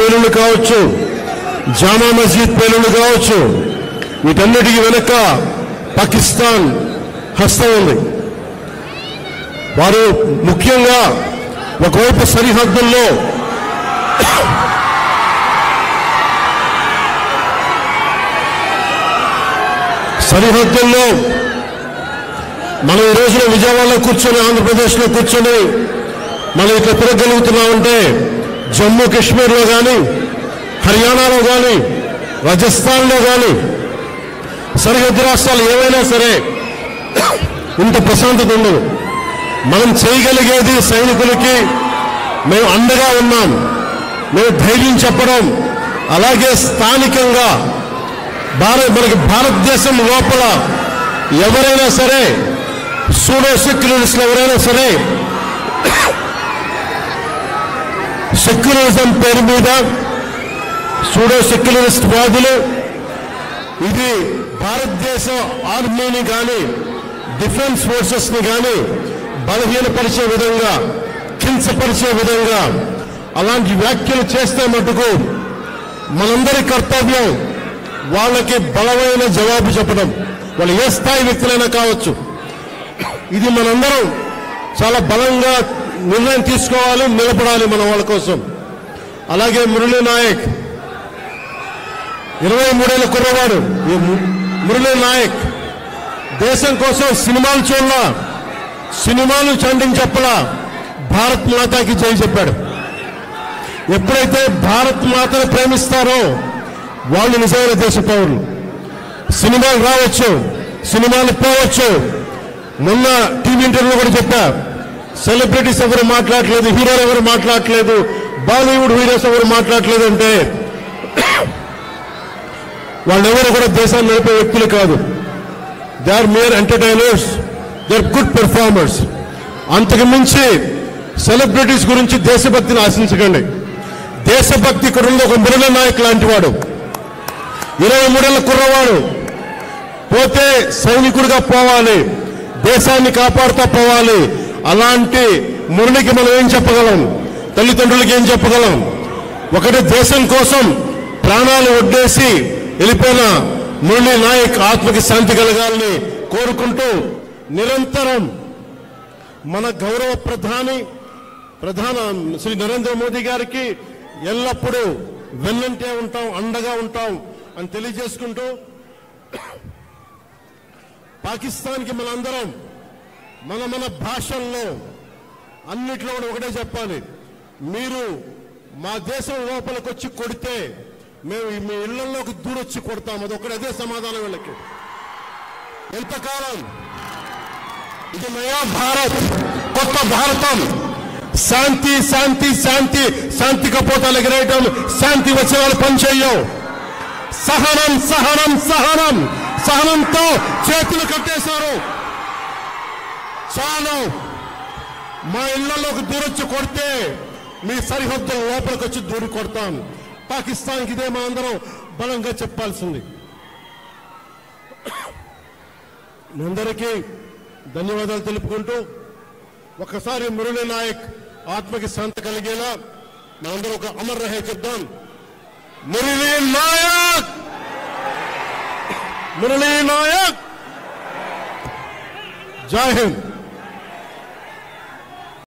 పేలుళ్లు కావచ్చు, జామా మస్జిద్ పేలుళ్లు కావచ్చు, వీటన్నిటికీ వెనక పాకిస్తాన్ హస్తం ఉంది. వారు ముఖ్యంగా ఒకవైపు సరిహద్దుల్లో మనం ఈ రోజున విజయవాడలో కూర్చొని, ఆంధ్రప్రదేశ్లో కూర్చొని మనం ఇట్లా తిరగలుగుతున్నామంటే జమ్మూ కాశ్మీర్లో కానీ, హర్యానాలో కానీ, రాజస్థాన్లో కానీ, సరిహద్దు రాష్ట్రాలు ఏవైనా సరే ఇంత ప్రశాంతత ఉండదు. మనం చేయగలిగేది సైనికులకి మేము అండగా ఉన్నాం, మేము ధైర్యం చెప్పడం, అలాగే స్థానికంగా మనకి భారతదేశం లోపల ఎవరైనా సరే సూడో సెక్యులరిస్టులు ఎవరైనా సరే సెక్యులరిజం పేరు మీద సూడో సెక్యులరిస్ట్ వాదులు ఇది భారతదేశ ఆర్మీని కానీ, డిఫెన్స్ ఫోర్సెస్ని కానీ బలహీనపరిచే విధంగా, కించపరిచే విధంగా అలాంటి వ్యాఖ్యలు చేస్తే మటుకు మనందరి కర్తవ్యం వాళ్ళకి బలమైన జవాబు చెప్పడం. వాళ్ళు ఏ స్థాయి వ్యక్తులైనా కావచ్చు. ఇది మనందరం చాలా బలంగా నిర్ణయం తీసుకోవాలి, నిలబడాలి మన వాళ్ళ కోసం. అలాగే మురళీ నాయక్ 23 ఏళ్ల కుర్రవాడు. మురళీ నాయక్ దేశం కోసం సినిమాలు చూడలా, సినిమాలు చండించి చెప్పలా, భారత్ మాతాకి జై చెప్పాడు. ఎప్పుడైతే భారత్ మాతను ప్రేమిస్తారో వాళ్ళు నిజమైన దేశ పౌరులు. సినిమాలు రావచ్చు, సినిమాలు పోవచ్చు. మొన్న టీవీ ఇంటర్వ్యూలో కూడా చెప్పా, సెలబ్రిటీస్ ఎవరు మాట్లాడలేదు, హీరోలు ఎవరు మాట్లాడలేదు, బాలీవుడ్ హీరోస్ ఎవరు మాట్లాడలేదు అంటే వాళ్ళెవరు కూడా దేశాన్ని నడిపే వ్యక్తులు కాదు. They are mere entertainers, they are good performers. అంతకు మించి సెలబ్రిటీస్ గురించి దేశభక్తిని ఆశించకండి. దేశభక్తి ఇక్కడ ఉంది. ఒక మురళీ నాయక్ లాంటి వాడు, 23 ఏళ్ల కుర్రవాడు, పోతే సైనికుడిగా పోవాలి, దేశాన్ని కాపాడుతూ పోవాలి. అలాంటి మురళికి మనం ఏం చెప్పగలం? తల్లిదండ్రులకి ఏం చెప్పగలం? ఒకటి దేశం కోసం ప్రాణాలు ఒడ్డేసి వెళ్ళిపోయిన మురళీ నాయక్ ఆత్మకి శాంతి కలగాలని కోరుకుంటూ, నిరంతరం మన గౌరవ ప్రధాని శ్రీ నరేంద్ర మోదీ గారికి ఎల్లప్పుడూ వెన్నంటే ఉంటాం, అండగా ఉంటాం అని తెలియజేసుకుంటూ, పాకిస్తాన్కి మనందరం మన భాషల్లో అన్నిట్లో కూడా ఒకటే చెప్పాలి. మీరు మా దేశం లోపలికి వచ్చి కొడితే మేము మీ ఇళ్లలోకి దూరొచ్చి కొడతాం. అదే సమాధానం వీళ్ళకి. ఎంతకాలం ఇది నయా భారత్, కొత్త భారతం, శాంతి శాంతి శాంతి, శాంతి కపోతాలు ఎగరేయటం, శాంతి వచనాలు పనిచేయవు. సహనం సహనం సహనం, సహనంతో చేతులు కట్టేశారు. చాలు, మా ఇళ్లలోకి దూరొచ్చి కొడితే మీ సరిహద్దుల లోపలికి వచ్చి దూరి కొడతాం. పాకిస్తాన్కి ఇదే మా అందరం బలంగా చెప్పాల్సింది. మీ అందరికీ ధన్యవాదాలు తెలుపుకుంటూ, ఒక్కసారి మురళీ నాయక్ ఆత్మకి శాంతి కలిగేలా మనందరూ ఒక అమర్ రహే చెప్దాం. మురళీ నాయక్, మురళీ నాయక్, జై హింద్.